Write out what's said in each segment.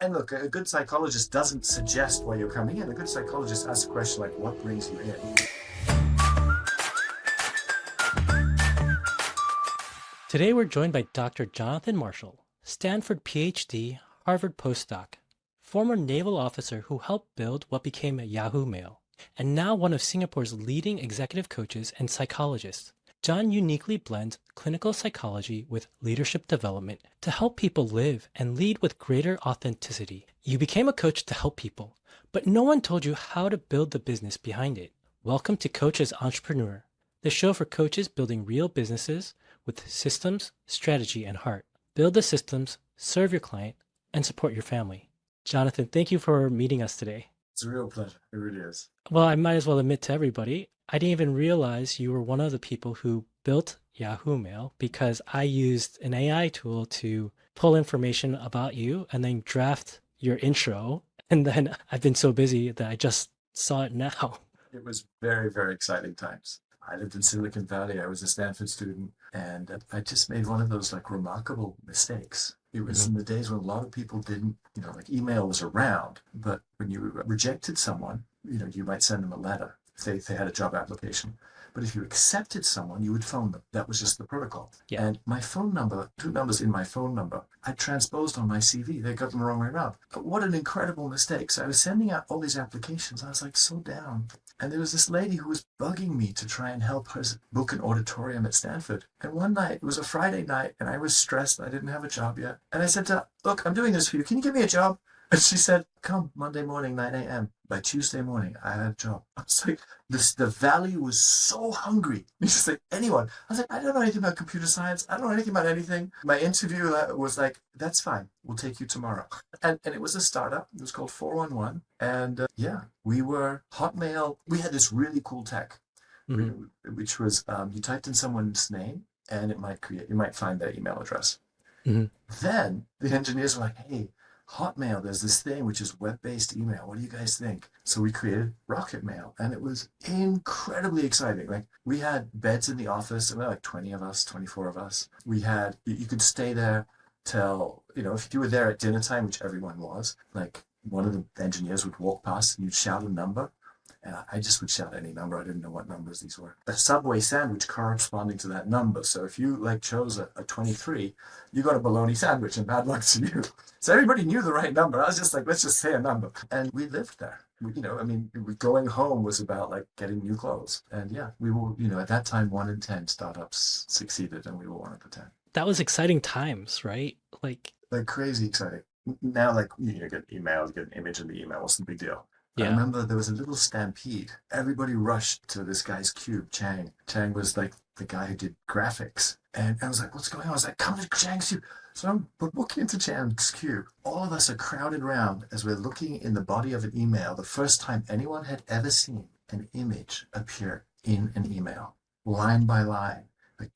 And look, a good psychologist doesn't suggest why you're coming in. A good psychologist asks a question like, what brings you in? Today we're joined by Dr. Jonathan Marshall, Stanford PhD, Harvard postdoc, former naval officer who helped build what became Yahoo Mail, and now one of Singapore's leading executive coaches and psychologists. John uniquely blends clinical psychology with leadership development to help people live and lead with greater authenticity. You became a coach to help people, but no one told you how to build the business behind it. Welcome to Coach as Entrepreneur, the show for coaches building real businesses with systems, strategy, and heart. Build the systems, serve your client, and support your family. Jonathan, thank you for meeting us today. It's a real pleasure. It really is. Well, I might as well admit to everybody, I didn't even realize you were one of the people who built Yahoo Mail because I used an AI tool to pull information about you and then draft your intro. And then I've been so busy that I just saw it now. It was very, very exciting times. I lived in Silicon Valley. I was a Stanford student, and I just made one of those like remarkable mistakes. It was in the days when a lot of people didn't, like email was around, but when you rejected someone, you might send them a letter if they had a job application. But if you accepted someone, you would phone them. That was just the protocol. Yeah. And my phone number, two numbers in my phone number, I transposed on my CV. They got them the wrong way around. But what an incredible mistake. So I was sending out all these applications. I was like so down. And there was this lady who was bugging me to try and help her book an auditorium at Stanford. And one night, it was a Friday night, and I was stressed. I didn't have a job yet. And I said to her, look, I'm doing this for you. Can you give me a job? And she said, come Monday morning, 9 a.m. By Tuesday morning, I had a job. I was like, the valley was so hungry. She's like, anyone. I was like, I don't know anything about computer science. I don't know anything about anything. My interview was like, that's fine. We'll take you tomorrow. And it was a startup. It was called 411. And we were Hotmail. We had this really cool tech, which was you typed in someone's name and you might find their email address. Then the engineers were like, hey, Hotmail, there's this thing which is web-based email. What do you guys think? So we created Rocket Mail, and it was incredibly exciting. Like we had beds in the office, and there were like 20 of us, 24 of us. You could stay there till, if you were there at dinner time, which everyone was, like one of the engineers would walk past and you'd shout a number. And I just would shout any number. I didn't know what numbers these were. A Subway sandwich corresponding to that number. So if you chose a 23, you got a bologna sandwich, and bad luck to you. So everybody knew the right number. I was just like, let's just say a number. And we lived there. Going home was about like getting new clothes. And we were, at that time, 1 in 10 startups succeeded, and we were one of the 10. That was exciting times, right? Like crazy exciting. Now, you get emails, get an image in the email. What's the big deal? Yeah. I remember there was a little stampede. Everybody rushed to this guy's cube, Chang. Chang was like the guy who did graphics. And I was like, what's going on? I was like, come to Chang's cube. So we're walking into Chang's cube. All of us are crowded around as we're looking in the body of an email. The first time anyone had ever seen an image appear in an email, line by line.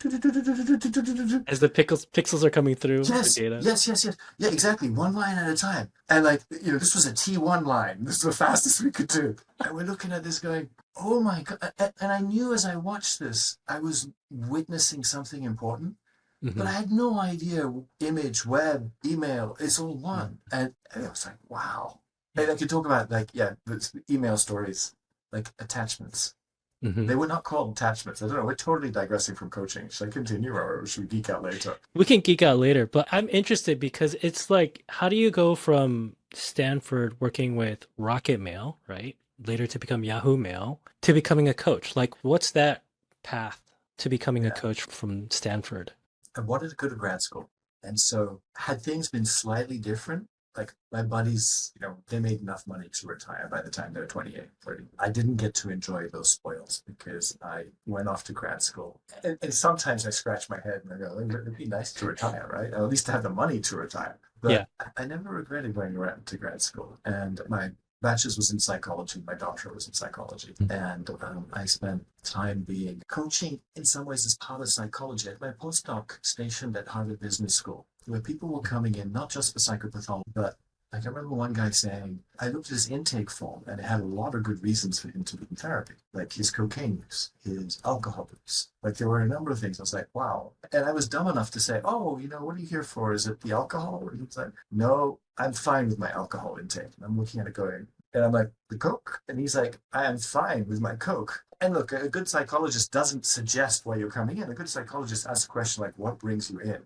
As the pixels are coming through the data. Yes. Yeah, exactly. One line at a time. And this was a T1 line. This is the fastest we could do. And we're looking at this going, oh my God. And I knew as I watched this, I was witnessing something important. But I had no idea image, web, email, it's all one. And I was like, wow. And I could talk about the email stories, like attachments. They were not called attachments. I don't know. We're totally digressing from coaching. Should I continue, or should we geek out later? We can geek out later, but I'm interested because it's like, how do you go from Stanford working with Rocket Mail, right, later to become Yahoo Mail, to becoming a coach? Like, what's that path to becoming a coach from Stanford? I wanted to go to grad school. And so had things been slightly different, like my buddies, they made enough money to retire by the time they were 28, 30. I didn't get to enjoy those spoils because I went off to grad school. And sometimes I scratch my head and I go, it'd be nice to retire, right? Or at least to have the money to retire. But I never regretted going around to grad school. And my bachelor's was in psychology. My doctorate was in psychology. And I spent time being coaching in some ways as part of psychology. I had my postdoc stationed at Harvard Business School, where people were coming in not just for psychopathology, but Like I remember one guy saying, I looked at his intake form and it had a lot of good reasons for him to be in therapy, like his cocaine use, his alcohol use. Like there were a number of things. I was like, wow. And I was dumb enough to say, oh, what are you here for? Is it the alcohol? And he was like, no, I'm fine with my alcohol intake. And I'm looking at it going, and I'm like, the Coke? And he's like, I am fine with my Coke. And look, a good psychologist doesn't suggest why you're coming in. A good psychologist asks a question like, what brings you in?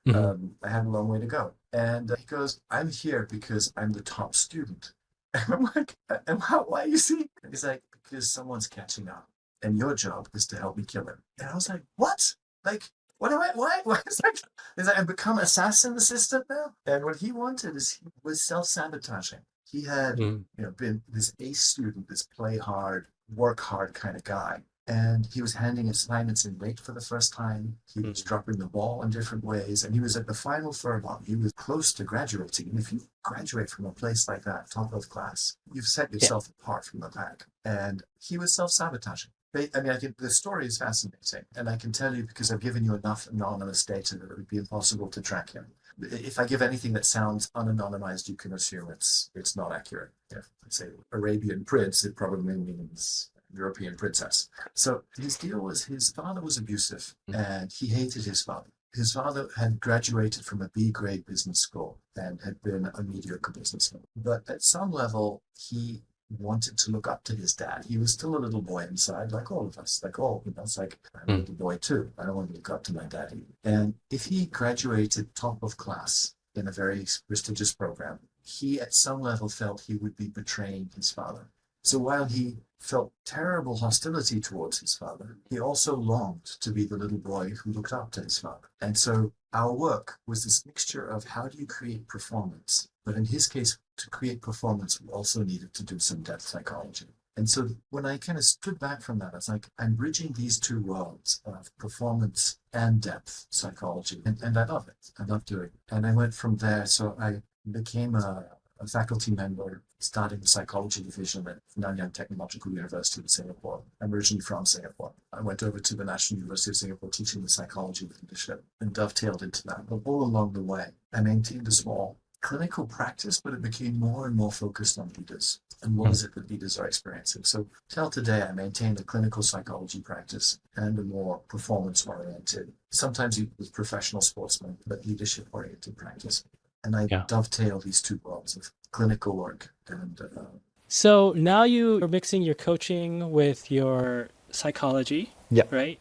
Hmm. I had a long way to go. And he goes, I'm here because I'm the top student. And I'm like, and why are you seeing? And he's like, because someone's catching up. And your job is to help me kill him. And I was like, what? Like, what am I, why? Is like, I've become assassin assistant now? And what he wanted is he was self-sabotaging. He had, Hmm. been this ace student, this play hard, work hard kind of guy. And he was handing assignments in late for the first time. He was dropping the ball in different ways. And he was at the final furlong. He was close to graduating. And if you graduate from a place like that, top of class, you've set Yeah. yourself apart from the pack. And he was self-sabotaging. I mean, I think the story is fascinating. And I can tell you because I've given you enough anonymous data that it would be impossible to track him. If I give anything that sounds unanonymized, you can assume it's not accurate. If I say Arabian prince, it probably means European princess. So his deal was his father was abusive and he hated his father. His father had graduated from a B grade business school and had been a mediocre businessman. But at some level, he wanted to look up to his dad. He was still a little boy inside, like all of us, it's like, I'm a Hmm. little boy too. I don't want to look up to my daddy. And if he graduated top of class in a very prestigious program, he at some level felt he would be betraying his father. So while he felt terrible hostility towards his father, he also longed to be the little boy who looked up to his father. And so our work was this mixture of how do you create performance? But in his case, to create performance, we also needed to do some depth psychology. And so when I kind of stood back from that, it's like I'm bridging these two worlds of performance and depth psychology. And I love it. I love doing it. And I went from there. So I became a faculty member starting the psychology division at Nanyang Technological University in Singapore. I'm originally from Singapore. I went over to the National University of Singapore teaching the psychology of leadership and dovetailed into that. But all along the way, I maintained a small clinical practice, but it became more and more focused on leaders and what Hmm. is it that leaders are experiencing. So till today, I maintain a clinical psychology practice and a more performance-oriented, sometimes with professional sportsmen, but leadership-oriented practice. And I Yeah. dovetail these two worlds of clinical work and So now you are mixing your coaching with your psychology, Yeah. right?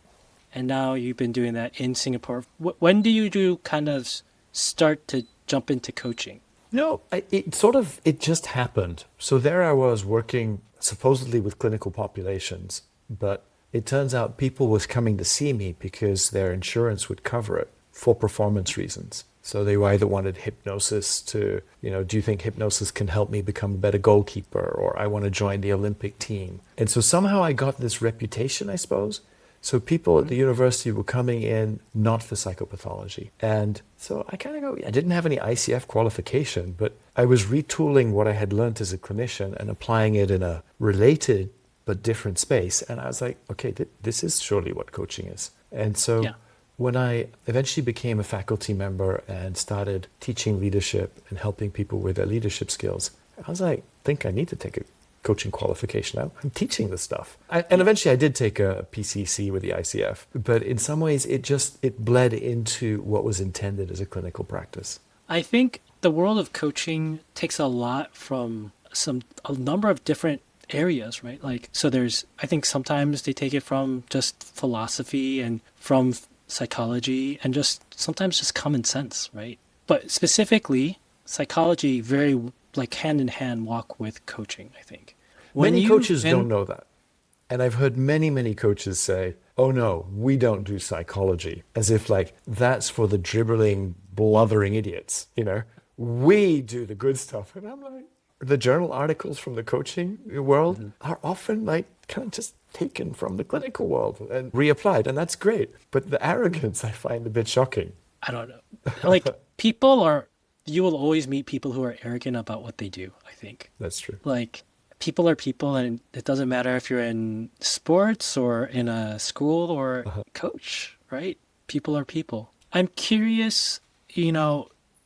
And now you've been doing that in Singapore. When do you do kind of start to jump into coaching? No, it just happened. So there I was working supposedly with clinical populations, but it turns out people was coming to see me because their insurance would cover it for performance reasons. So they either wanted hypnosis to, do you think hypnosis can help me become a better goalkeeper? Or I want to join the Olympic team. And so somehow I got this reputation, I suppose. So people at the university were coming in not for psychopathology. And so I kind of go, I didn't have any ICF qualification, but I was retooling what I had learned as a clinician and applying it in a related but different space. And I was like, okay, this is surely what coaching is. And so Yeah. when I eventually became a faculty member and started teaching leadership and helping people with their leadership skills, I was like, I think I need to take a coaching qualification now. I'm teaching this stuff. And Yeah. eventually I did take a PCC with the ICF, but in some ways it bled into what was intended as a clinical practice. I think the world of coaching takes a lot from a number of different areas, right? Like, so I think sometimes they take it from just philosophy and from psychology and just sometimes just common sense, right? But specifically, psychology very like hand in hand walk with coaching, I think. When Many you've coaches been, don't know that. And I've heard many, many coaches say, oh no, we don't do psychology, as if like that's for the dribbling, blithering idiots, We do the good stuff. And I'm like, the journal articles from the coaching world are often like kind of just taken from the clinical world and reapplied. And that's great. But the arrogance I find a bit shocking. I don't know, like you will always meet people who are arrogant about what they do, I think. That's true. Like, people are people, and it doesn't matter if you're in sports or in a school or coach, right? People are people. I'm curious,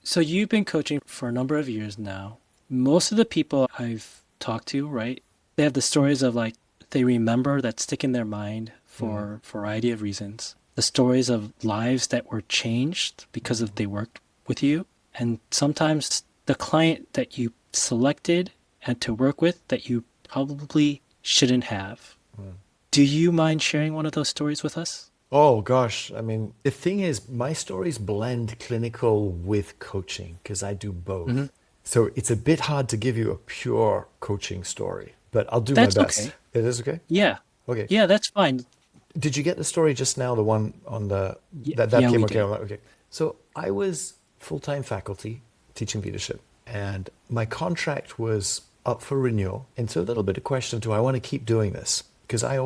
so you've been coaching for a number of years now. most of the people I've talked to, right, they have the stories of like they remember that stick in their mind for a variety of reasons. The stories of lives that were changed because of they worked with you, and sometimes the client that you selected and to work with that you probably shouldn't have. Do you mind sharing one of those stories with us? Oh gosh, I mean, the thing is, my stories blend clinical with coaching because I do Hmm. both. So it's a bit hard to give you a pure coaching story, but I'll do my That's best. okay. It is okay? Yeah. Okay. Yeah, that's fine. Did you get the story just now, the one on the that Yeah, came we okay? did. Okay. So I was full-time faculty teaching leadership, and my contract was up for renewal. And so a little bit of question, do I want to keep doing this? Because I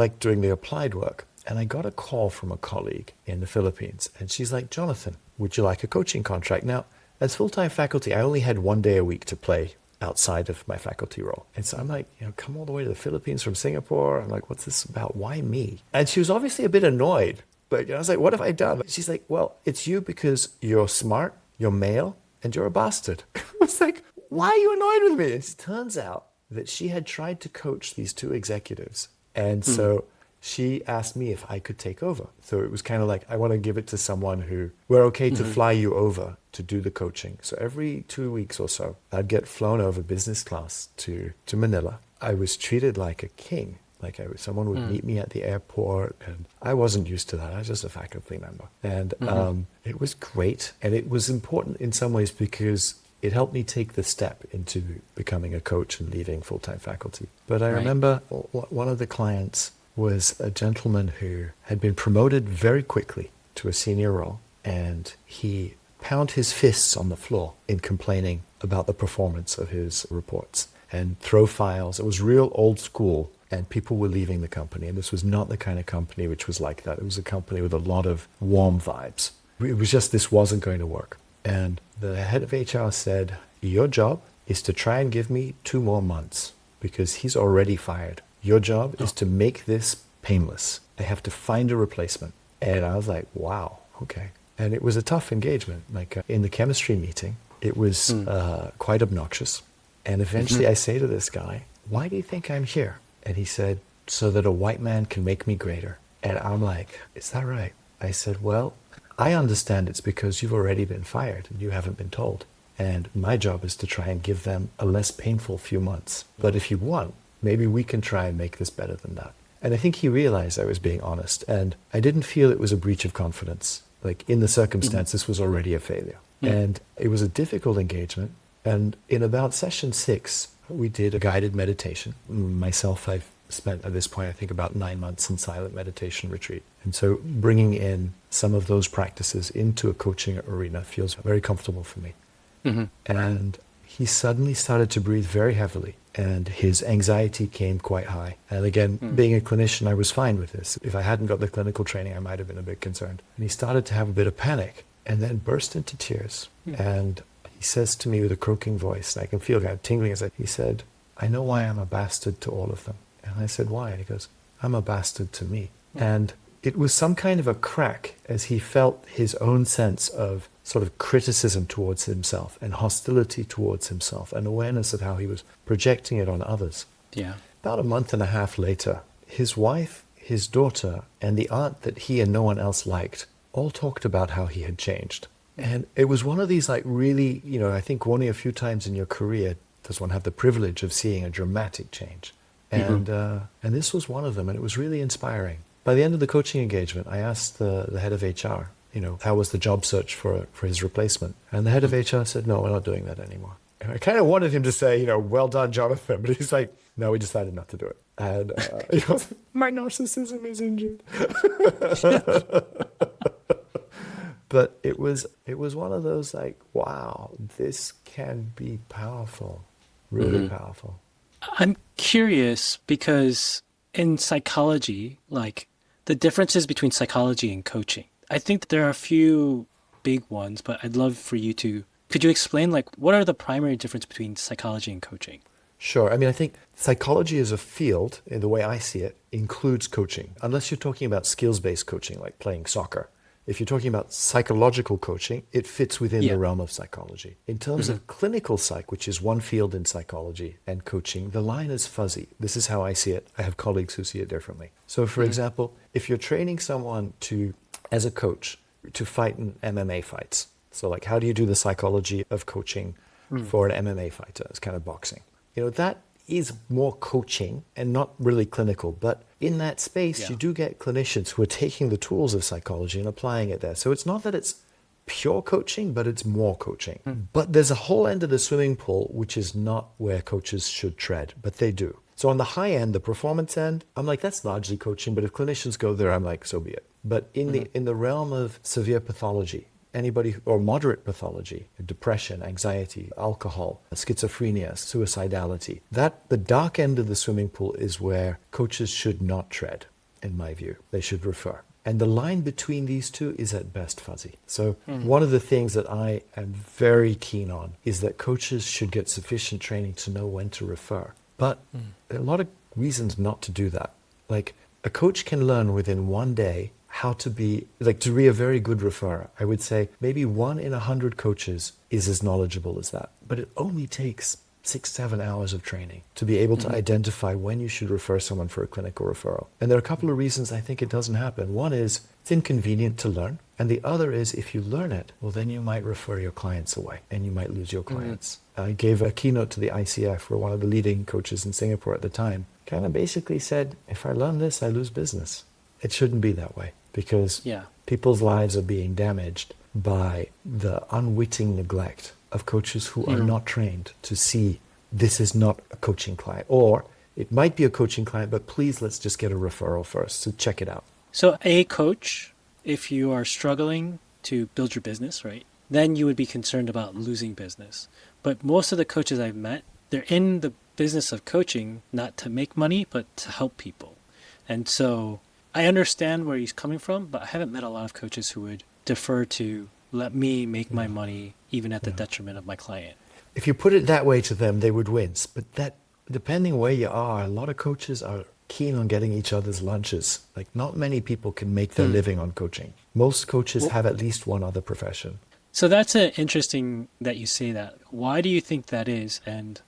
like doing the applied work. And I got a call from a colleague in the Philippines, and she's like, Jonathan, would you like a coaching contract? Now, as full-time faculty, I only had 1 day a week to play outside of my faculty role. And so I'm like, come all the way to the Philippines from Singapore. I'm like, what's this about? Why me? And she was obviously a bit annoyed. But I was like, what have I done? She's like, well, it's you because you're smart, you're male, and you're a bastard. I was like, why are you annoyed with me? And it turns out that she had tried to coach these two executives. And Mm, so she asked me if I could take over. So it was kind of like, I want to give it to someone who, we're okay to mhm. fly you over to do the coaching. So every 2 weeks or so, I'd get flown over business class to Manila. I was treated like a king. Like someone would Mm, meet me at the airport, and I wasn't used to that. I was just a faculty member. And mhm. it was great. And it was important in some ways because it helped me take the step into becoming a coach and leaving full-time faculty. But I Right. remember one of the clients was a gentleman who had been promoted very quickly to a senior role, and he pounded his fists on the floor in complaining about the performance of his reports and throw files. It was real old school, and people were leaving the company. And this was not the kind of company which was like that. It was a company with a lot of warm vibes. It was just this wasn't going to work. And the head of HR said, your job is to try and give me 2 more months because he's already fired. Your job is Oh. to make this painless. I have to find a replacement. And I was like, wow, okay. And it was a tough engagement. Like in the chemistry meeting, it was Mm, quite obnoxious. And mhm. eventually I say to this guy, why do you think I'm here? And he said, so that a white man can make me greater. And I'm like, is that right? I said, well, I understand it's because you've already been fired and you haven't been told. And my job is to try and give them a less painful few months. But if you want, maybe we can try and make this better than that. And I think he realized I was being honest. And I didn't feel it was a breach of confidence. Like in the Mhm. circumstance, this was already a failure. Mm, And it was a difficult engagement. And in about session 6, we did a guided meditation. Myself, I've spent at this point, I think, about 9 months in silent meditation retreat. And so bringing in some of those practices into a coaching arena feels very comfortable for me. mhm. And he suddenly started to breathe very heavily, and his anxiety came quite high. And again, Mm, being a clinician, I was fine with this. If I hadn't got the clinical training, I might have been a bit concerned. And he started to have a bit of panic and then burst into tears. mm. And he says to me with a croaking voice, and I can feel kind of tingling as he said, I know why I'm a bastard to all of them. And I said, why? And he goes, I'm a bastard to me. And it was some kind of a crack as he felt his own sense of sort of criticism towards himself and hostility towards himself and awareness of how he was projecting it on others. Yeah. About a month and a half later, his wife, his daughter, and the aunt that he and no one else liked all talked about how he had changed. And it was one of these like really, I think only a few times in your career does one have the privilege of seeing a dramatic change. Mhm. And this was one of them, and it was really inspiring. By the end of the coaching engagement, I asked the head of HR, how was the job search for his replacement? And the head of HR said, no, we're not doing that anymore. And I kind of wanted him to say, well done, Jonathan, but he's like, no, we decided not to do it. And my narcissism is injured. But it was one of those like, wow, this can be powerful, really Mhm. powerful. I'm curious because in psychology, like the differences between psychology and coaching, I think there are a few big ones, but I'd love for you to, could you explain like what are the primary difference between psychology and coaching? Sure. I mean, I think psychology as a field, in the way I see it, includes coaching. Unless you're talking about skills-based coaching, like playing soccer, If you're talking about psychological coaching, it fits within the Yeah. realm of psychology. In terms of clinical psych, which is one field in psychology and coaching, the line is fuzzy. This is how I see it. I have colleagues who see it differently. So, for example, if you're training someone to, as a coach, to fight in MMA fights, so like how do you do the psychology of coaching for an MMA fighter? It's kind of boxing. That is more coaching and not really clinical, but in that space, you do get clinicians who are taking the tools of psychology and applying it there. So it's not that it's pure coaching, but it's more coaching. But there's a whole end of the swimming pool, which is not where coaches should tread, but they do. So on the high end, the performance end, I'm like, that's largely coaching, but if clinicians go there, I'm like, so be it. But in the realm of severe pathology, anybody, or moderate pathology, depression, anxiety, alcohol, schizophrenia, suicidality, that the dark end of the swimming pool is where coaches should not tread, in my view. They should refer. And the line between these two is at best fuzzy. So one of the things that I am very keen on is that coaches should get sufficient training to know when to refer. But there are a lot of reasons not to do that. Like a coach can learn within one day how to be a very good referrer. I would say maybe 1 in 100 coaches is as knowledgeable as that. But it only takes 6-7 hours of training to be able to identify when you should refer someone for a clinical referral. And there are a couple of reasons I think it doesn't happen. One is it's inconvenient to learn. And the other is if you learn it, well, then you might refer your clients away and you might lose your clients. I gave a keynote to the ICF where one of the leading coaches in Singapore at the time kind of basically said, if I learn this, I lose business. It shouldn't be that way because people's lives are being damaged by the unwitting neglect of coaches who are not trained to see this is not a coaching client, or it might be a coaching client, but please let's just get a referral first, so check it out. So a coach, if you are struggling to build your business, right, then you would be concerned about losing business. But most of the coaches I've met, they're in the business of coaching not to make money, but to help people. And so I understand where he's coming from, but I haven't met a lot of coaches who would defer to let me make my money even at the detriment of my client. If you put it that way to them, they would wince. But that, depending where you are, a lot of coaches are keen on getting each other's lunches. Like not many people can make their living on coaching. Most coaches have at least one other profession. So that's interesting that you say that. Why do you think that is? And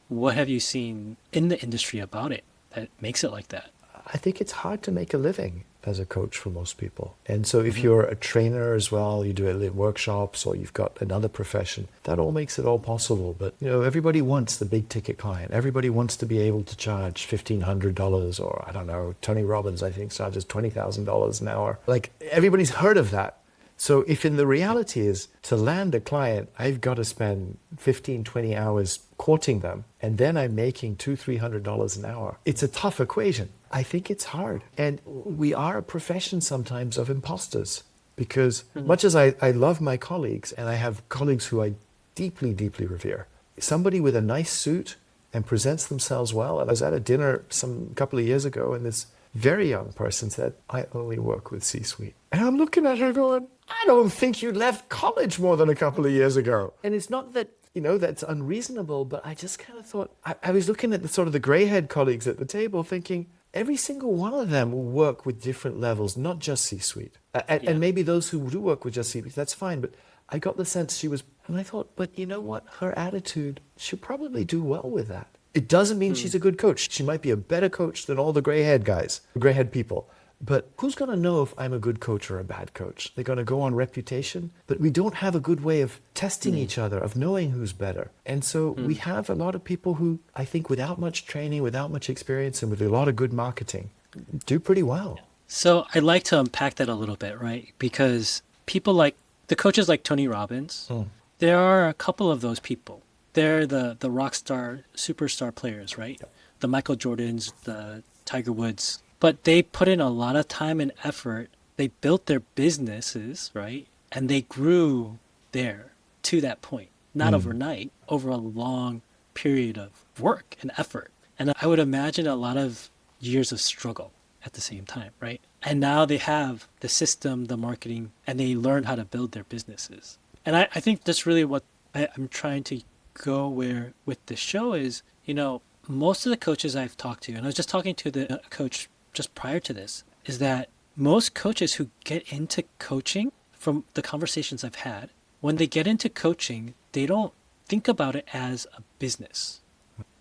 what have you seen in the industry about it that makes it like that? I think it's hard to make a living as a coach for most people. And so if you're a trainer as well, you do workshops or you've got another profession, that all makes it all possible. But, everybody wants the big ticket client. Everybody wants to be able to charge $1,500 or, I don't know, Tony Robbins, I think, charges $20,000 an hour. Like, everybody's heard of that. So if in the reality is to land a client, I've got to spend 15, 20 hours courting them, and then I'm making $200-300 an hour. It's a tough equation. I think it's hard. And we are a profession sometimes of imposters because much as I love my colleagues, and I have colleagues who I deeply, deeply revere, somebody with a nice suit and presents themselves well. And I was at a dinner a couple of years ago, and this very young person said, I only work with C-suite. And I'm looking at her going, I don't think you left college more than a couple of years ago. And it's not that, that's unreasonable, but I just kind of thought, I was looking at the sort of the gray-haired colleagues at the table thinking, every single one of them will work with different levels, not just C-suite. And maybe those who do work with just C-suite, that's fine. But I got the sense she was, and I thought, but you know what? Her attitude, she'll probably do well with that. It doesn't mean she's a good coach. She might be a better coach than all the gray-haired guys, gray-haired people. But who's going to know if I'm a good coach or a bad coach? They're going to go on reputation. But we don't have a good way of testing each other, of knowing who's better. And so we have a lot of people who, I think, without much training, without much experience, and with a lot of good marketing, do pretty well. So I'd like to unpack that a little bit, right? Because people like, the coaches like Tony Robbins, there are a couple of those people. They're the rock star, superstar players, right? Yep. The Michael Jordans, the Tiger Woods. But they put in a lot of time and effort. They built their businesses, right? And they grew there to that point. Not overnight, over a long period of work and effort. And I would imagine a lot of years of struggle at the same time, right? And now they have the system, the marketing, and they learn how to build their businesses. And I think that's really what I'm trying to go where with this show is, most of the coaches I've talked to, and I was just talking to the coach just prior to this, is that most coaches who get into coaching, from the conversations I've had, when they get into coaching, they don't think about it as a business.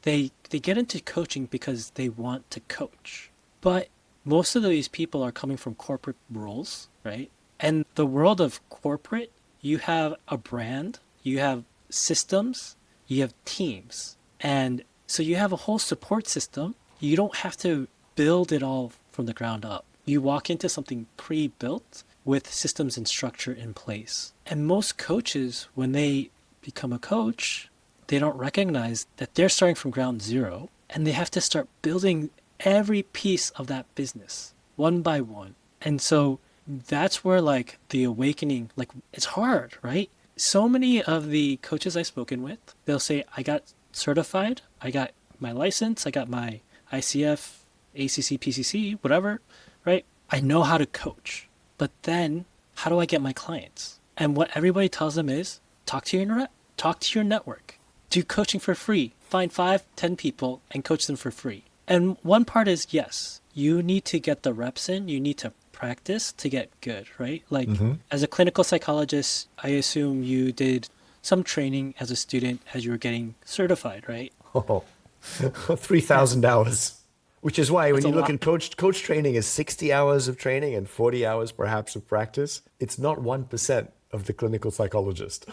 They get into coaching because they want to coach. But most of these people are coming from corporate roles, right? And the world of corporate, you have a brand, you have systems, you have teams. And so you have a whole support system. You don't have to build it all from the ground up. You walk into something pre-built with systems and structure in place. And most coaches, when they become a coach, they don't recognize that they're starting from ground zero and they have to start building every piece of that business one by one. And so that's where like the awakening, like it's hard, right? So many of the coaches I've spoken with, they'll say, I got certified, I got my license, I got my ICF, ACC, PCC, whatever, right? I know how to coach, but then how do I get my clients? And what everybody tells them is talk to your network, do coaching for free, find 5-10 people and coach them for free. And one part is, yes, you need to get the reps in, you need to practice to get good, right? Like as a clinical psychologist, I assume you did some training as a student as you were getting certified, right? Oh, 3,000 hours, which is why when That's a you look lot. at coach training is 60 hours of training and 40 hours perhaps of practice. It's not 1% of the clinical psychologist.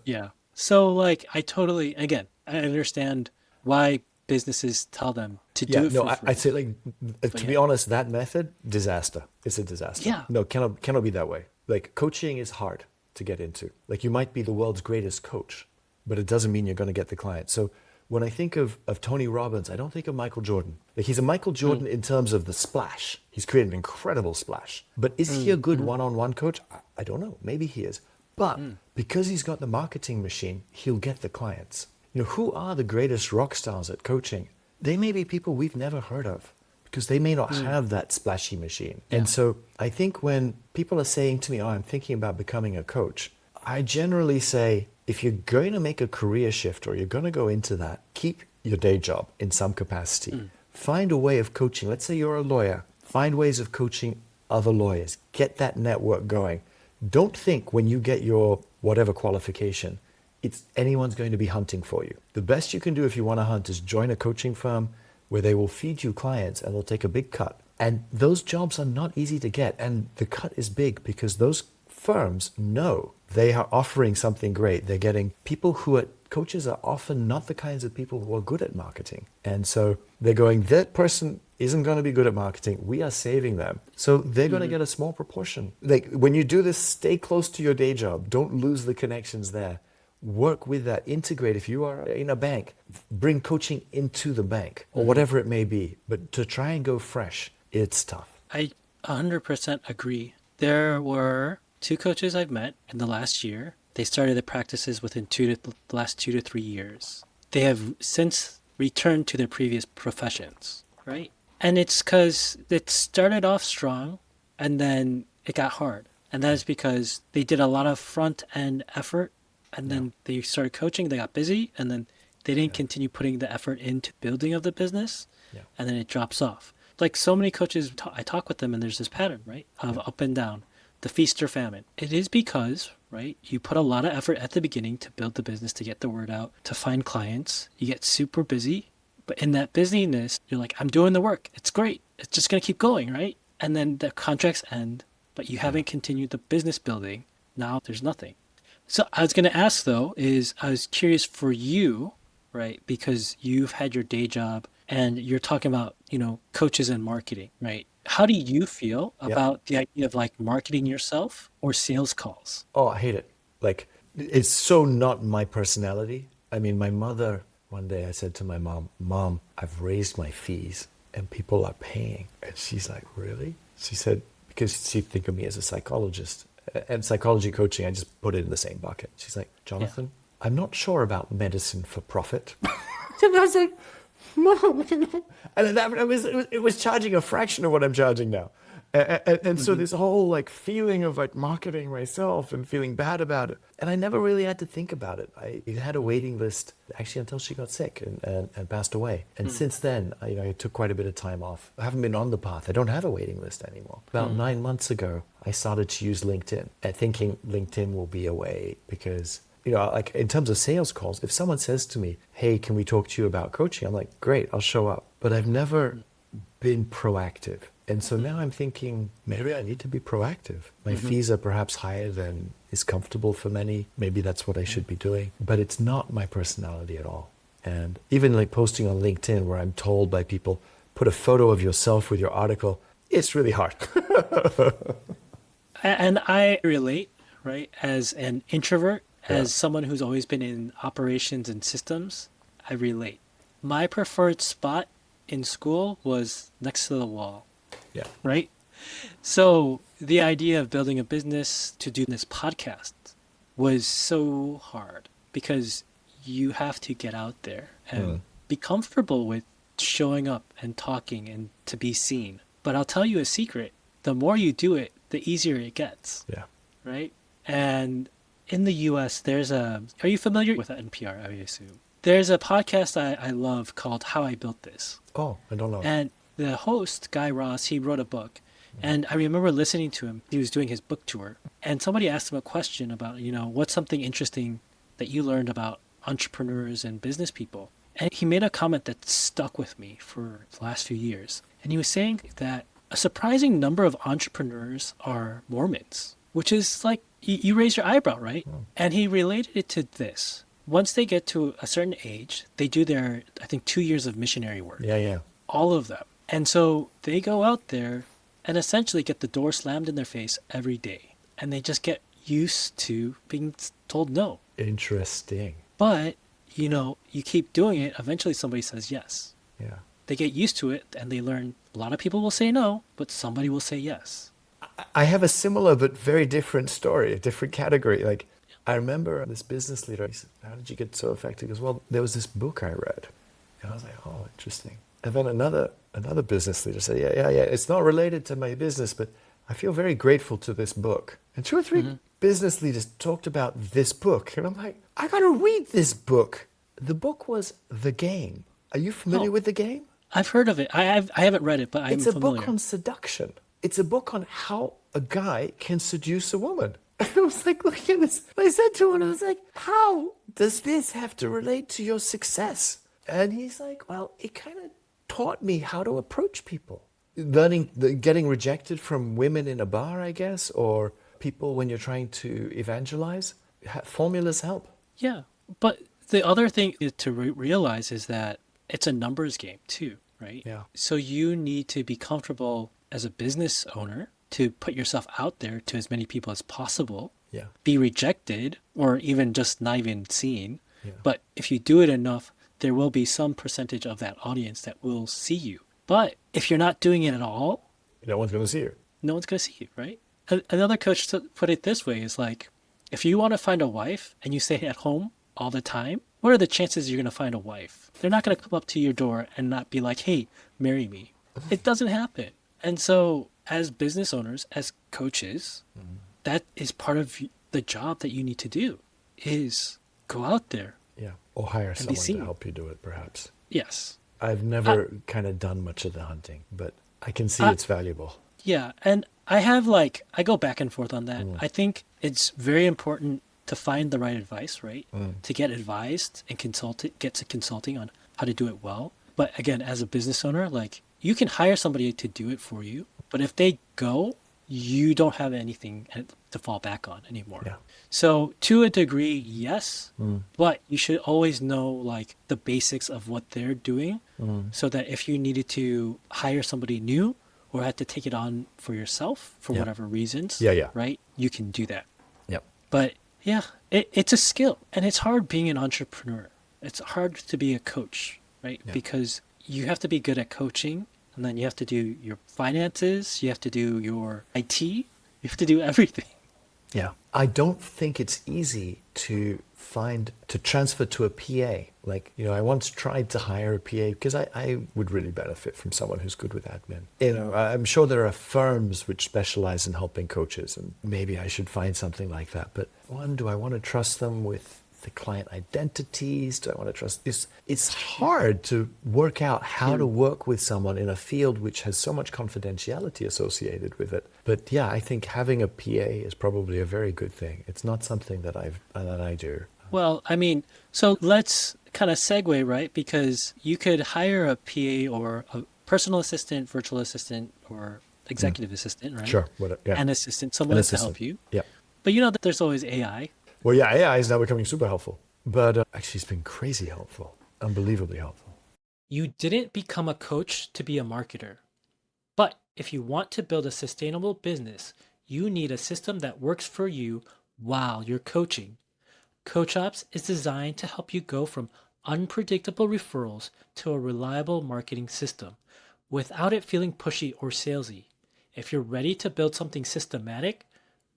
Yeah. So like again, I understand why businesses tell them to Yeah, do it no, for I'd free. say like But to yeah. be honest, that method, disaster. It's a disaster. Yeah. No, cannot be that way. Like coaching is hard to get into. Like you might be the world's greatest coach, but it doesn't mean you're going to get the client. So when I think of Tony Robbins, I don't think of Michael Jordan. Like he's a Michael Jordan in terms of the splash. He's created an incredible splash. But is he a good one-on-one coach? I don't know. Maybe he is. But because he's got the marketing machine, he'll get the clients. You know, who are the greatest rock stars at coaching? They may be people we've never heard of because they may not have that splashy machine. Yeah. And so I think when people are saying to me, oh, I'm thinking about becoming a coach, I generally say, if you're going to make a career shift or you're going to go into that, keep your day job in some capacity. Find a way of coaching. Let's say you're a lawyer. Find ways of coaching other lawyers. Get that network going. Don't think when you get your whatever qualification, it's anyone's going to be hunting for you. The best you can do if you want to hunt is join a coaching firm where they will feed you clients and they'll take a big cut. And those jobs are not easy to get. And the cut is big because those firms know they are offering something great. They're getting people who are coaches are often not the kinds of people who are good at marketing. And so they're going, that person isn't going to be good at marketing. We are saving them. So they're going to get a small proportion. Like when you do this, stay close to your day job. Don't lose the connections there. Work with that, integrate. If you are in a bank, bring coaching into the bank or whatever it may be. But to try and go fresh, it's tough. I 100% agree. There were 2 coaches I've met in the last year. They started their practices within the last 2 to 3 years. They have since returned to their previous professions, right? And it's because it started off strong and then it got hard. And that is because they did a lot of front end effort and then they started coaching, they got busy, and then they didn't continue putting the effort into building of the business, and then it drops off. Like so many coaches, I talk with them and there's this pattern, right, of up and down, the feast or famine. It is because, right, you put a lot of effort at the beginning to build the business, to get the word out, to find clients. You get super busy, but in that busyness, you're like, I'm doing the work. It's great. It's just going to keep going, right? And then the contracts end, but you haven't continued the business building. Now there's nothing. So I was going to ask though, I was curious for you, right? Because you've had your day job and you're talking about, coaches and marketing, right? How do you feel about the idea of like marketing yourself or sales calls? Oh, I hate it. Like, it's so not my personality. I mean, my mother, one day I said to my Mom, I've raised my fees and people are paying. And she's like, really? She said, because she think of me as a psychologist. And psychology coaching, I just put it in the same bucket. She's like, Jonathan, I'm not sure about medicine for profit. And I was like, Mom, and it was charging a fraction of what I'm charging now. And so this whole like feeling of like marketing myself and feeling bad about it. And I never really had to think about it. I had a waiting list actually until she got sick and passed away. And since then, I took quite a bit of time off. I haven't been on the path. I don't have a waiting list anymore. About 9 months ago, I started to use LinkedIn and thinking LinkedIn will be a way because like in terms of sales calls, if someone says to me, hey, can we talk to you about coaching? I'm like, great, I'll show up. But I've never been proactive. And so now I'm thinking, maybe I need to be proactive. My fees are perhaps higher than is comfortable for many. Maybe that's what I should be doing. But it's not my personality at all. And even like posting on LinkedIn where I'm told by people, put a photo of yourself with your article, it's really hard. And I relate, right? As an introvert, as someone who's always been in operations and systems, I relate. My preferred spot in school was next to the wall. Yeah. Right? So the idea of building a business to do this podcast was so hard because you have to get out there and be comfortable with showing up and talking and to be seen. But I'll tell you a secret. The more you do it, the easier it gets. Yeah. Right? And in the US, are you familiar with NPR, I assume? There's a podcast I love called How I Built This. Oh, I don't know. And the host, Guy Raz, he wrote a book. And I remember listening to him. He was doing his book tour. And somebody asked him a question about, what's something interesting that you learned about entrepreneurs and business people? And he made a comment that stuck with me for the last few years. And he was saying that a surprising number of entrepreneurs are Mormons, which is like, you raise your eyebrow, right? And he related it to this. Once they get to a certain age, they do their, I think, 2 years of missionary work. Yeah. All of them. And so they go out there and essentially get the door slammed in their face every day. And they just get used to being told no. Interesting. But, you keep doing it, eventually somebody says yes. Yeah. They get used to it and they learn a lot of people will say no, but somebody will say yes. I have a similar but very different story, a different category. Like, I remember this business leader, he said, how did you get so effective? He goes, well, there was this book I read. And I was like, oh, interesting. And then another business leader said, yeah, it's not related to my business, but I feel very grateful to this book. And 2 or 3 business leaders talked about this book. And I'm like, I got to read this book. The book was The Game. Are you familiar with The Game? I've heard of it. I haven't read it, but I'm familiar. It's a book on seduction. It's a book on how a guy can seduce a woman. I was like, look at this. I said to him, I was like, how does this have to relate to your success? And he's like, well, it kind of taught me how to approach people. Getting rejected from women in a bar, I guess, or people when you're trying to evangelize. Formulas help. Yeah. But the other thing to realize is that it's a numbers game too, right? Yeah. So you need to be comfortable as a business owner to put yourself out there to as many people as possible. Yeah. Be rejected or even just not even seen. Yeah. But if you do it enough, there will be some percentage of that audience that will see you. But if you're not doing it at all, no one's going to see you. No one's going to see you, right? Another coach put it this way is like, if you want to find a wife and you stay at home all the time, what are the chances you're going to find a wife? They're not going to come up to your door and not be like, hey, marry me. It doesn't happen. And so as business owners, as coaches, that is part of the job that you need to do is go out there. Yeah. Or hire someone to help you do it, perhaps. Yes. I've never kind of done much of the hunting, but I can see it's valuable. Yeah. And I go back and forth on that. I think it's very important to find the right advice, right? To get advised and get to consulting on how to do it well. But again, as a business owner, you can hire somebody to do it for you, but if they go, you don't have anything to fall back on anymore. Yeah. So to a degree, yes, but you should always know the basics of what they're doing so that if you needed to hire somebody new or had to take it on for yourself for whatever reasons, right, you can do that. Yep. But yeah, it's a skill and it's hard being an entrepreneur. It's hard to be a coach, right? Yeah. Because you have to be good at coaching and then you have to do your finances, you have to do your IT, you have to do everything. Yeah. I don't think it's easy to transfer to a PA. Like, I once tried to hire a PA because I would really benefit from someone who's good with admin. I'm sure there are firms which specialize in helping coaches, and maybe I should find something like that. But one, do I want to trust them with the client identities? Do I want to trust this? It's hard to work out how to work with someone in a field which has so much confidentiality associated with it. But yeah, I think having a PA is probably a very good thing. It's not something that I do. Well, I mean, so let's kind of segue, right? Because you could hire a PA or a personal assistant, virtual assistant, or executive assistant, right? Sure. Yeah. An assistant, someone to help you. Yeah. But you know that there's always AI. Well, yeah, AI is now becoming super helpful. But actually, it's been crazy helpful. Unbelievably helpful. You didn't become a coach to be a marketer. But if you want to build a sustainable business, you need a system that works for you while you're coaching. CoachOps is designed to help you go from unpredictable referrals to a reliable marketing system without it feeling pushy or salesy. If you're ready to build something systematic,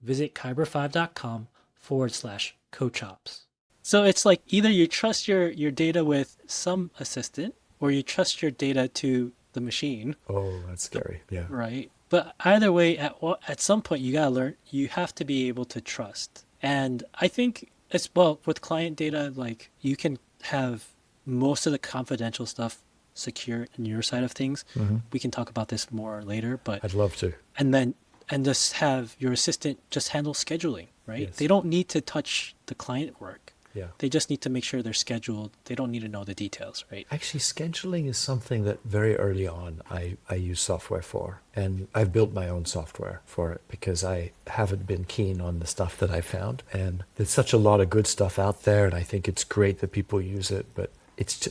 visit kyber5.com/CoachOps. So it's like either you trust your data with some assistant or you trust your data to the machine. Oh, that's scary. Yeah. Right. But either way, at some point you gotta learn, you have to be able to trust. And I think as well with client data, like you can have most of the confidential stuff secure in your side of things. Mm-hmm. We can talk about this more later, but I'd love to. and just have your assistant just handle scheduling, right? Yes. They don't need to touch the client work. Yeah. They just need to make sure they're scheduled. They don't need to know the details, right? Actually, scheduling is something that very early on I use software for. And I've built my own software for it because I haven't been keen on the stuff that I found. And there's such a lot of good stuff out there, and I think it's great that people use it. But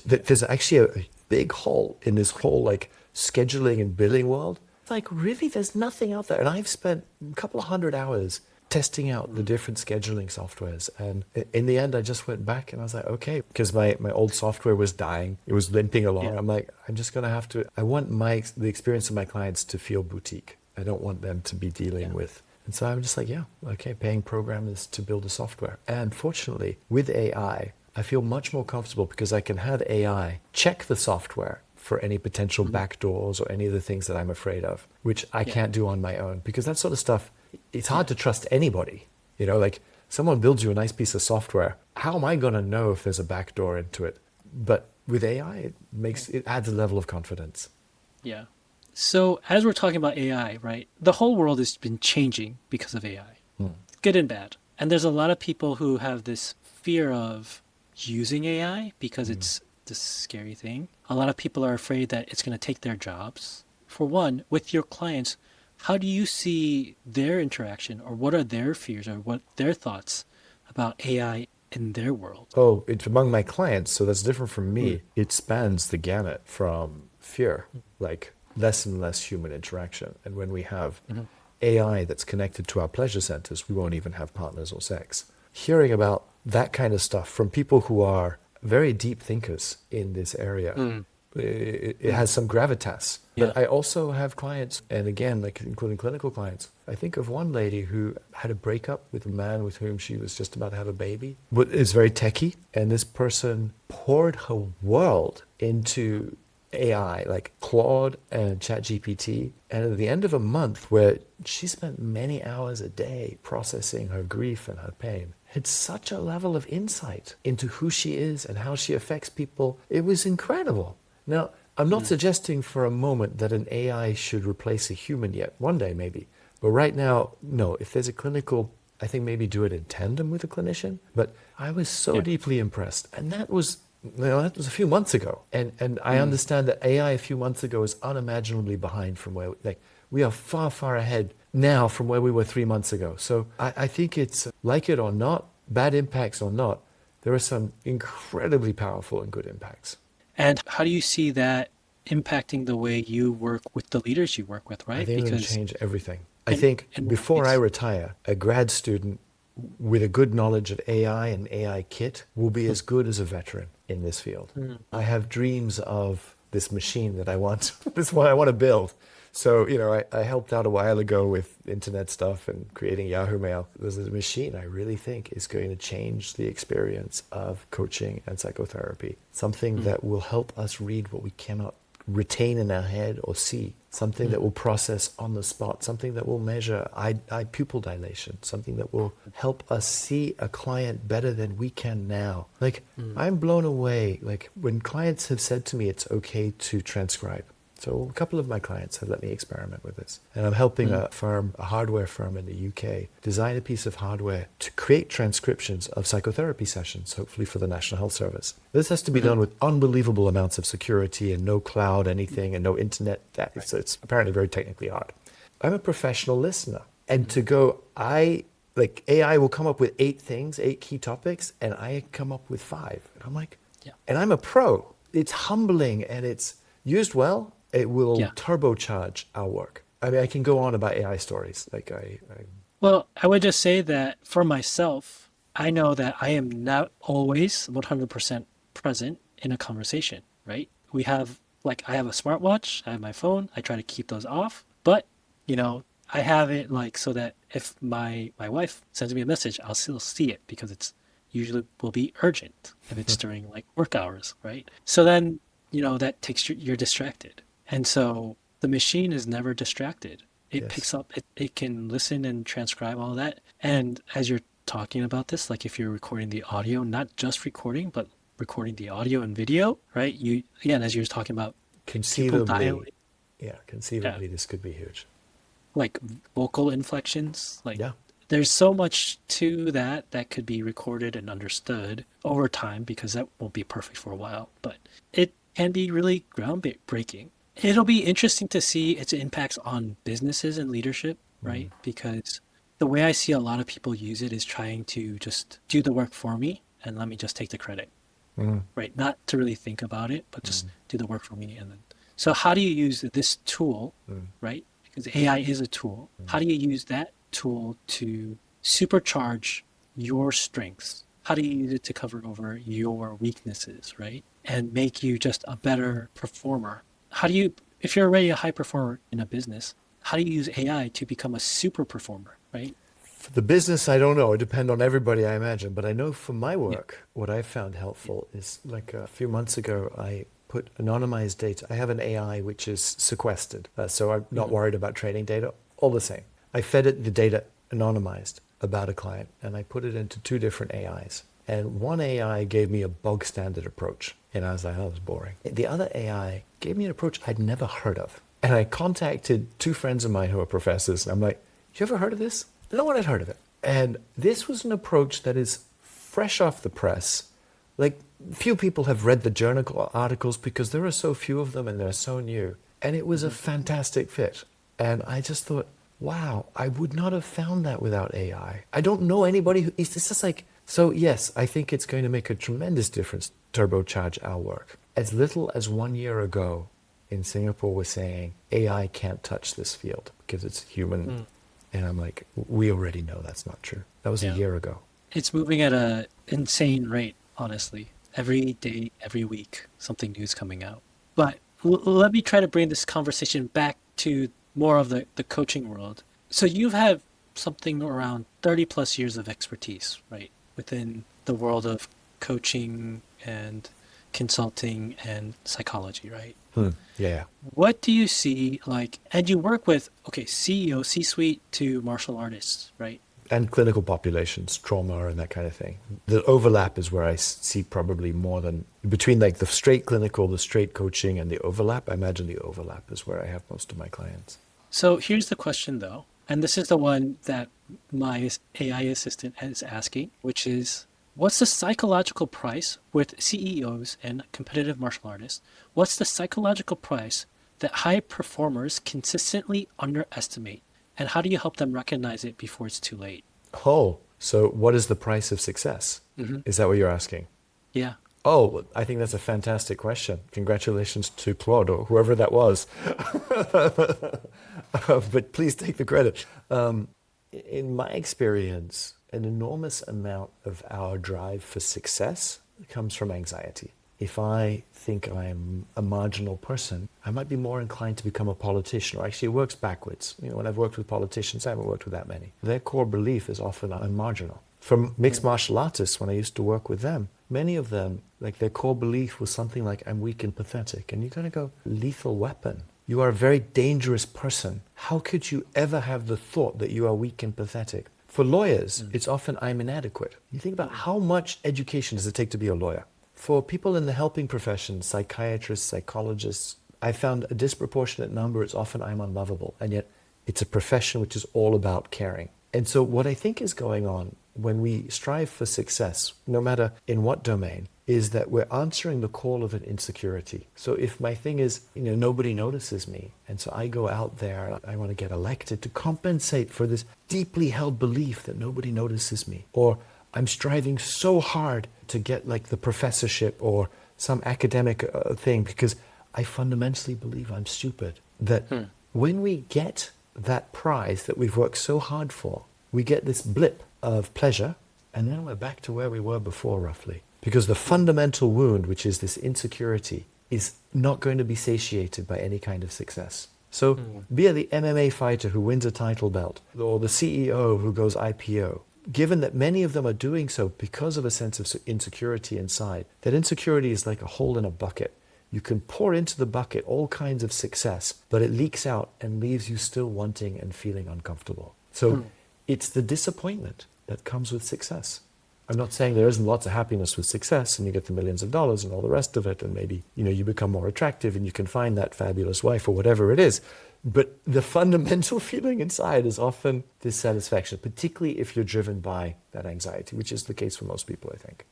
there's actually a big hole in this whole like scheduling and billing world. Like, really, there's nothing out there. And I've spent a couple of hundred hours testing out the different scheduling softwares. And in the end, I just went back and I was like, okay, because my old software was dying. It was limping along. Yeah. I'm like, I'm just going to have to, I want the experience of my clients to feel boutique. I don't want them to be dealing with. And so I'm just like, yeah, okay, paying programmers to build a software. And fortunately, with AI, I feel much more comfortable because I can have AI check the software for any potential backdoors or any of the things that I'm afraid of, which I can't do on my own, because that sort of stuff, it's hard to trust anybody. Like someone builds you a nice piece of software. How am I going to know if there's a backdoor into it? But with AI, it adds a level of confidence. Yeah. So as we're talking about AI, right, the whole world has been changing because of AI, good and bad. And there's a lot of people who have this fear of using AI because it's this scary thing. A lot of people are afraid that it's going to take their jobs. For one, with your clients, how do you see their interaction, or what are their fears, or what their thoughts about AI in their world? Oh, it's among my clients, so that's different from me. It spans the gamut from fear, like less and less human interaction. And when we have AI that's connected to our pleasure centers, we won't even have partners or sex. Hearing about that kind of stuff from people who are very deep thinkers in this area, it has some gravitas. But I also have clients, and again, like including clinical clients. I think of one lady who had a breakup with a man with whom she was just about to have a baby, but is very techie. And this person poured her world into AI, like Claude and ChatGPT. And at the end of a month where she spent many hours a day processing her grief and her pain, had such a level of insight into who she is and how she affects people. It was incredible. Now, I'm not suggesting for a moment that an AI should replace a human yet. One day, maybe. But right now, no. If there's a clinical, I think maybe do it in tandem with a clinician. But I was so deeply impressed. And that was a few months ago. And I understand that AI a few months ago is unimaginably behind from where, we are far, far ahead now from where we were 3 months ago. So I think it's, like it or not, bad impacts or not, there are some incredibly powerful and good impacts. And how do you see that impacting the way you work with the leaders you work with, right? I think it'll change everything. I think before I retire, a grad student with a good knowledge of AI and AI kit will be as good as a veteran in this field. I have dreams of this machine that I want, this one I want to build. So, I helped out a while ago with internet stuff and creating Yahoo Mail. There's a machine I really think is going to change the experience of coaching and psychotherapy. Something that will help us read what we cannot retain in our head or see. Something that will process on the spot. Something that will measure eye pupil dilation. Something that will help us see a client better than we can now. Like, I'm blown away. Like, when clients have said to me it's okay to transcribe. So a couple of my clients have let me experiment with this. And I'm helping a hardware firm in the UK, design a piece of hardware to create transcriptions of psychotherapy sessions, hopefully for the National Health Service. This has to be done with unbelievable amounts of security and no cloud anything and no internet. It's apparently very technically hard. I'm a professional listener. And to go, AI will come up with 8 key topics, and I come up with 5. And I'm like, and I'm a pro. It's humbling, and it's used well. It will turbocharge our work. I mean, I can go on about AI stories. Well, I would just say that for myself, I know that I am not always 100% present in a conversation, right? I have a smartwatch, I have my phone, I try to keep those off, but, I have it so that if my wife sends me a message, I'll still see it because it's usually will be urgent if it's during work hours, right? So then, that takes you're distracted. And so the machine is never distracted. It picks up, it can listen and transcribe all that. And as you're talking about this, if you're recording the audio, not just recording, but recording the audio and video, right? As you were talking about conceivably, this could be huge. Vocal inflections, there's so much to that could be recorded and understood over time, because that won't be perfect for a while, but it can be really groundbreaking. It'll be interesting to see its impacts on businesses and leadership, right? Because the way I see a lot of people use it is trying to just do the work for me and let me just take the credit, right? Not to really think about it, but just do the work for me. And then, so how do you use this tool, right? Because AI is a tool. How do you use that tool to supercharge your strengths? How do you use it to cover over your weaknesses, right? And make you just a better performer? If you're already a high performer in a business, how do you use AI to become a super performer, right? For the business, I don't know. It depends on everybody, I imagine. But I know for my work, what I found helpful is a few months ago, I put anonymized data. I have an AI which is sequestered. So I'm not worried about training data. All the same. I fed it the data anonymized about a client, and I put it into 2 different AIs. And one AI gave me a bog standard approach. And I was like, that was boring. The other AI gave me an approach I'd never heard of. And I contacted 2 friends of mine who are professors. And I'm like, you ever heard of this? No one had heard of it. And this was an approach that is fresh off the press. Few people have read the journal articles because there are so few of them and they're so new. And it was a fantastic fit. And I just thought, wow, I would not have found that without AI. I don't know anybody who, it's just so yes, I think it's going to make a tremendous difference, turbocharge our work. As little as 1 year ago in Singapore was saying, AI can't touch this field because it's human. And I'm like, we already know that's not true. That was a year ago. It's moving at an insane rate, honestly. Every day, every week, something new is coming out. But let me try to bring this conversation back to more of the coaching world. So you have something around 30 plus years of expertise, right? Within the world of coaching and consulting and psychology, right? Yeah. What do you see and you work with, CEO, C-suite to martial artists, right? And clinical populations, trauma and that kind of thing. The overlap is where I see probably more than, between the straight clinical, the straight coaching and the overlap. I imagine the overlap is where I have most of my clients. So here's the question though, and this is the one that my AI assistant is asking, which is, what's the psychological price with CEOs and competitive martial artists? What's the psychological price that high performers consistently underestimate? And how do you help them recognize it before it's too late? Oh, so what is the price of success? Is that what you're asking? Yeah. Oh, I think that's a fantastic question. Congratulations to Claude or whoever that was. But please take the credit. In my experience, an enormous amount of our drive for success comes from anxiety. if I think I'm a marginal person, I might be more inclined to become a politician. Or actually, it works backwards. When I've worked with politicians, I haven't worked with that many. Their core belief is often I'm marginal. From mixed martial artists, when I used to work with them, many of them, like their core belief was something like, I'm weak and pathetic. And you're going to go, lethal weapon. You are a very dangerous person. How could you ever have the thought that you are weak and pathetic? For lawyers, it's often I'm inadequate. You think about how much education does it take to be a lawyer? For people in the helping profession, psychiatrists, psychologists, I found a disproportionate number, it's often I'm unlovable. And yet it's a profession which is all about caring. And so what I think is going on when we strive for success, no matter in what domain, is that we're answering the call of an insecurity. So if my thing is, nobody notices me, and so I go out there and I want to get elected to compensate for this deeply held belief that nobody notices me, or I'm striving so hard to get like the professorship or some academic thing because I fundamentally believe I'm stupid. That when we get that prize that we've worked so hard for, we get this blip of pleasure, and then we're back to where we were before, roughly. Because the fundamental wound, which is this insecurity, is not going to be satiated by any kind of success. So be it the MMA fighter who wins a title belt, or the CEO who goes IPO, given that many of them are doing so because of a sense of insecurity inside, that insecurity is like a hole in a bucket. You can pour into the bucket all kinds of success, but it leaks out and leaves you still wanting and feeling uncomfortable. So it's the disappointment that comes with success. I'm not saying there isn't lots of happiness with success and you get the millions of dollars and all the rest of it, and maybe you become more attractive and you can find that fabulous wife or whatever it is. But the fundamental feeling inside is often dissatisfaction, particularly if you're driven by that anxiety, which is the case for most people, I think.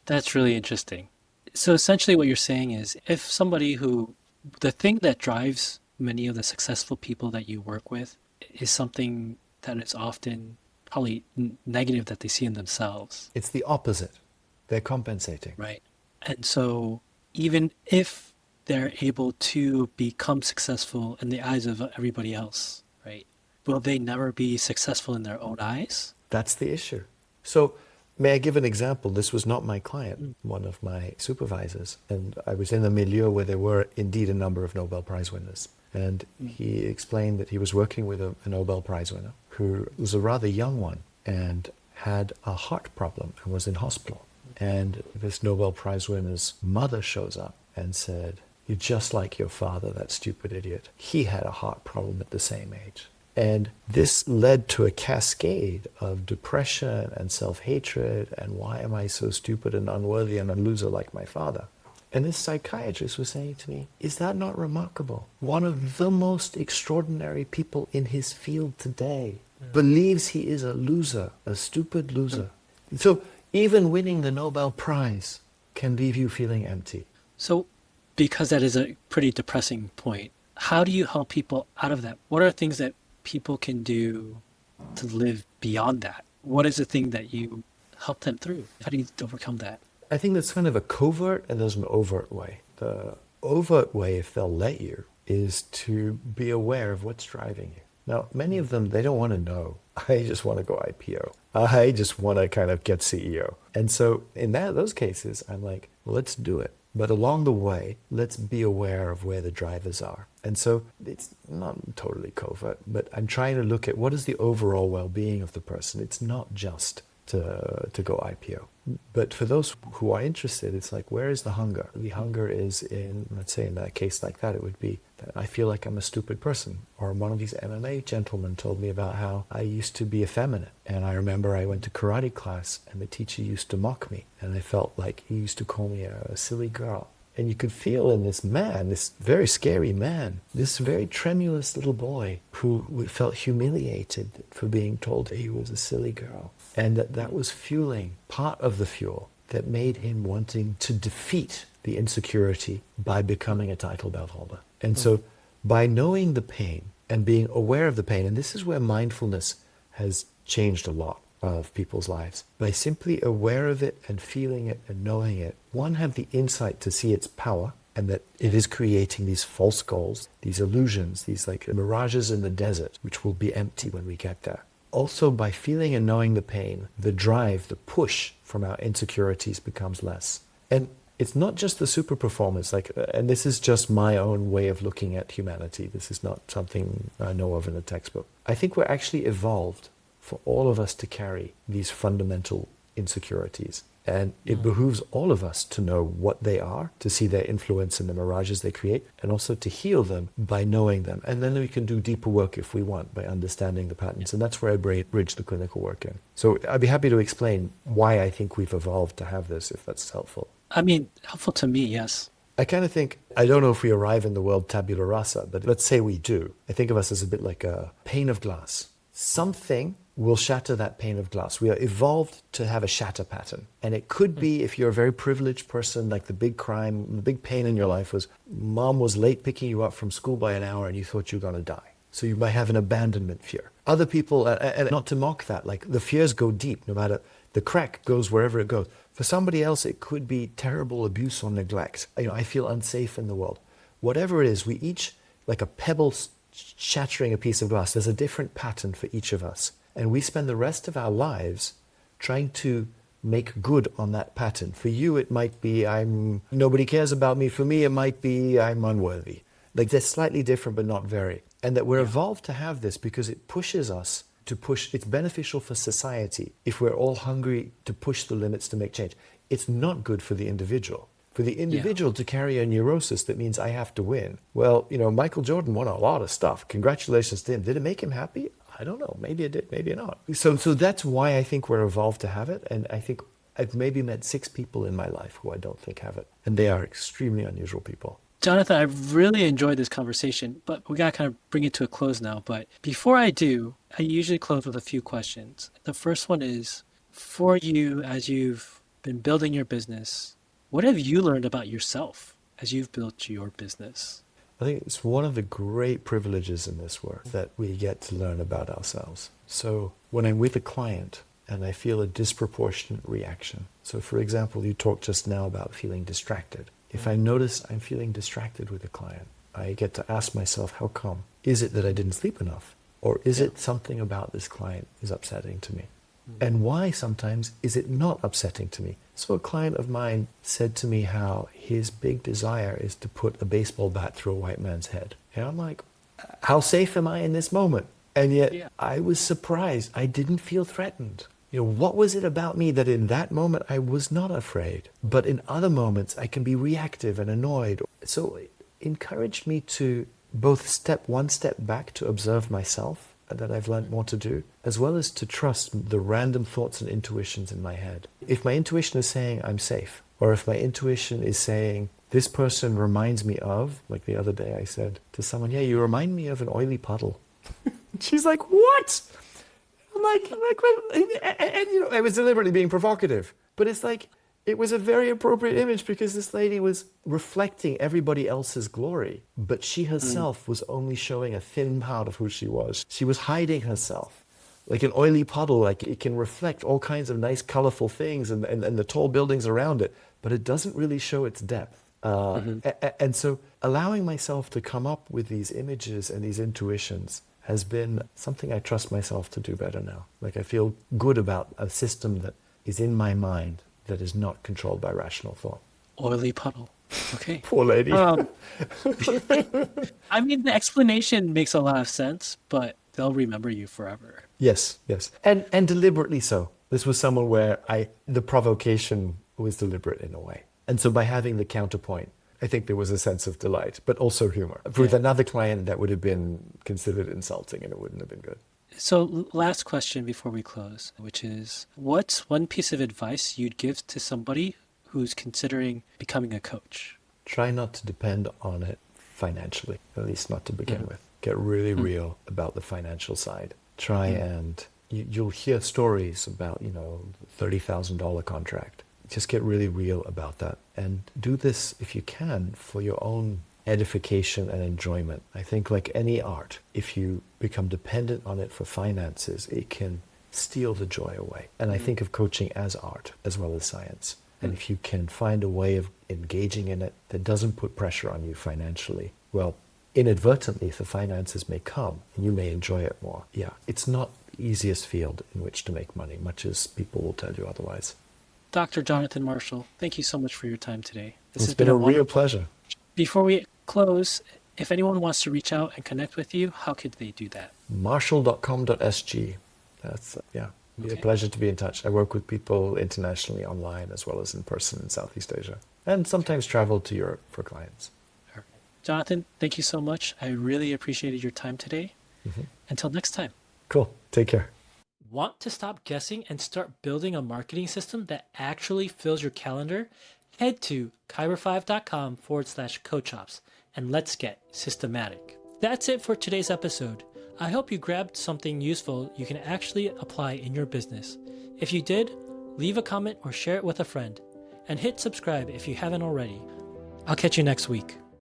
That's really interesting. So essentially what you're saying is if somebody the thing that drives many of the successful people that you work with is something that is often probably negative that they see in themselves. It's the opposite. They're compensating. Right. And so even if they're able to become successful in the eyes of everybody else, right, will they never be successful in their own eyes? That's the issue. So may I give an example? This was not my client, one of my supervisors. And I was in a milieu where there were indeed a number of Nobel Prize winners. And he explained that he was working with a Nobel Prize winner who was a rather young one and had a heart problem and was in hospital. And this Nobel Prize winner's mother shows up and said, "You're just like your father, that stupid idiot. He had a heart problem at the same age." And this led to a cascade of depression and self-hatred and why am I so stupid and unworthy and a loser like my father? And this psychiatrist was saying to me, is that not remarkable? One of the most extraordinary people in his field today believes he is a loser, a stupid loser. So even winning the Nobel Prize can leave you feeling empty. So because that is a pretty depressing point, how do you help people out of that? What are things that people can do to live beyond that? What is the thing that you help them through? How do you overcome that? I think there's kind of a covert and there's an overt way. The overt way, if they'll let you, is to be aware of what's driving you. Now, many of them, they don't want to know. I just want to go IPO. I just want to kind of get CEO. And so in those cases, I'm like, well, let's do it. But along the way, let's be aware of where the drivers are. And so it's not totally covert, but I'm trying to look at what is the overall well-being of the person. It's not just to go IPO. But for those who are interested, it's like, where is the hunger? The hunger is in, let's say in a case like that, it would be that I feel like I'm a stupid person. Or one of these MMA gentlemen told me about how I used to be effeminate. And I remember I went to karate class and the teacher used to mock me. And I felt like he used to call me a silly girl. And you could feel in this man, this very scary man, this very tremulous little boy who felt humiliated for being told that he was a silly girl. And that was fueling, part of the fuel that made him wanting to defeat the insecurity by becoming a title belt holder. And so by knowing the pain and being aware of the pain, and this is where mindfulness has changed a lot of people's lives, by simply aware of it and feeling it and knowing it, one, have the insight to see its power and that it is creating these false goals, these illusions, these like mirages in the desert, which will be empty when we get there. Also, by feeling and knowing the pain, the drive, the push from our insecurities becomes less. And it's not just the super performance, and this is just my own way of looking at humanity. This is not something I know of in a textbook. I think we're actually evolved for all of us to carry these fundamental insecurities. And it behooves all of us to know what they are, to see their influence in the mirages they create, and also to heal them by knowing them. And then we can do deeper work if we want by understanding the patterns. And that's where I bridge the clinical work in. So I'd be happy to explain why I think we've evolved to have this, if that's helpful. I mean, helpful to me, yes. I kind of think, I don't know if we arrive in the world tabula rasa, but let's say we do. I think of us as a bit like a pane of glass. Something will shatter that pane of glass. We are evolved to have a shatter pattern. And it could be, if you're a very privileged person, like the big crime, the big pain in your life was mom was late picking you up from school by an hour and you thought you were going to die. So you might have an abandonment fear. Other people, and not to mock that, like the fears go deep, no matter, the crack goes wherever it goes. For somebody else, it could be terrible abuse or neglect. I feel unsafe in the world. Whatever it is, we each, like a pebble shattering a piece of glass, there's a different pattern for each of us. And we spend the rest of our lives trying to make good on that pattern. For you, it might be, nobody cares about me. For me, it might be, I'm unworthy. Like they're slightly different, but not very. And that we're evolved to have this because it pushes us to push. It's beneficial for society if we're all hungry to push the limits to make change. It's not good for the individual. For the individual to carry a neurosis that means I have to win. Well, Michael Jordan won a lot of stuff. Congratulations to him. Did it make him happy? I don't know. Maybe it did, maybe not. So that's why I think we're evolved to have it. And I think I've maybe met 6 people in my life who I don't think have it. And they are extremely unusual people. Jonathan, I've really enjoyed this conversation, but we got to kind of bring it to a close now. But before I do, I usually close with a few questions. The first one is, for you, as you've been building your business, what have you learned about yourself as you've built your business? I think it's one of the great privileges in this work that we get to learn about ourselves. So when I'm with a client and I feel a disproportionate reaction. So for example, you talked just now about feeling distracted. If I notice I'm feeling distracted with a client, I get to ask myself, how come? Is it that I didn't sleep enough? Or is it something about this client is upsetting to me? And why sometimes is it not upsetting to me? So a client of mine said to me how his big desire is to put a baseball bat through a white man's head. And I'm like, how safe am I in this moment? And yet I was surprised. I didn't feel threatened. What was it about me that in that moment I was not afraid? But in other moments I can be reactive and annoyed. So it encouraged me to both step one step back to observe myself, that I've learned more to do, as well as to trust the random thoughts and intuitions in my head. If my intuition is saying I'm safe, or if my intuition is saying this person reminds me of, like the other day I said to someone, yeah, you remind me of an oily puddle. She's like, what? I'm like, I was deliberately being provocative, but it's like, it was a very appropriate image because this lady was reflecting everybody else's glory, but she herself was only showing a thin part of who she was. She was hiding herself. Like an oily puddle, like it can reflect all kinds of nice, colorful things and the tall buildings around it, but it doesn't really show its depth. And so allowing myself to come up with these images and these intuitions has been something I trust myself to do better now. Like I feel good about a system that is in my mind that is not controlled by rational thought. Oily puddle. Okay. Poor lady. I mean, the explanation makes a lot of sense, but they'll remember you forever. Yes. And deliberately so. This was someone where the provocation was deliberate in a way. And so by having the counterpoint, I think there was a sense of delight, but also humor. With another client, that would have been considered insulting and it wouldn't have been good. So last question before we close, which is, what's one piece of advice you'd give to somebody who's considering becoming a coach? Try not to depend on it financially, at least not to begin with. Get really real about the financial side. Try and you'll hear stories about, $30,000 contract. Just get really real about that and do this if you can for your own edification and enjoyment. I think like any art, if you become dependent on it for finances, it can steal the joy away. And I think of coaching as art as well as science. And if you can find a way of engaging in it that doesn't put pressure on you financially, well, inadvertently the finances may come and you may enjoy it more. Yeah, it's not the easiest field in which to make money, much as people will tell you otherwise. Dr. Jonathan Marshall, thank you so much for your time today. This It's has been been a wonderful. real pleasure. Before we close, if anyone wants to reach out and connect with you, how could they do that? Marshall.com.sg. That's, yeah, be a Okay. pleasure to be in touch. I work with people internationally online as well as in person in Southeast Asia, and sometimes travel to Europe for clients. All right. Jonathan, thank you so much. I really appreciated your time today. Until next time. Cool. Take care. Want to stop guessing and start building a marketing system that actually fills your calendar? Head to kyber5.com/coachops and let's get systematic. That's it for today's episode. I hope you grabbed something useful you can actually apply in your business. If you did, leave a comment or share it with a friend. And hit subscribe if you haven't already. I'll catch you next week.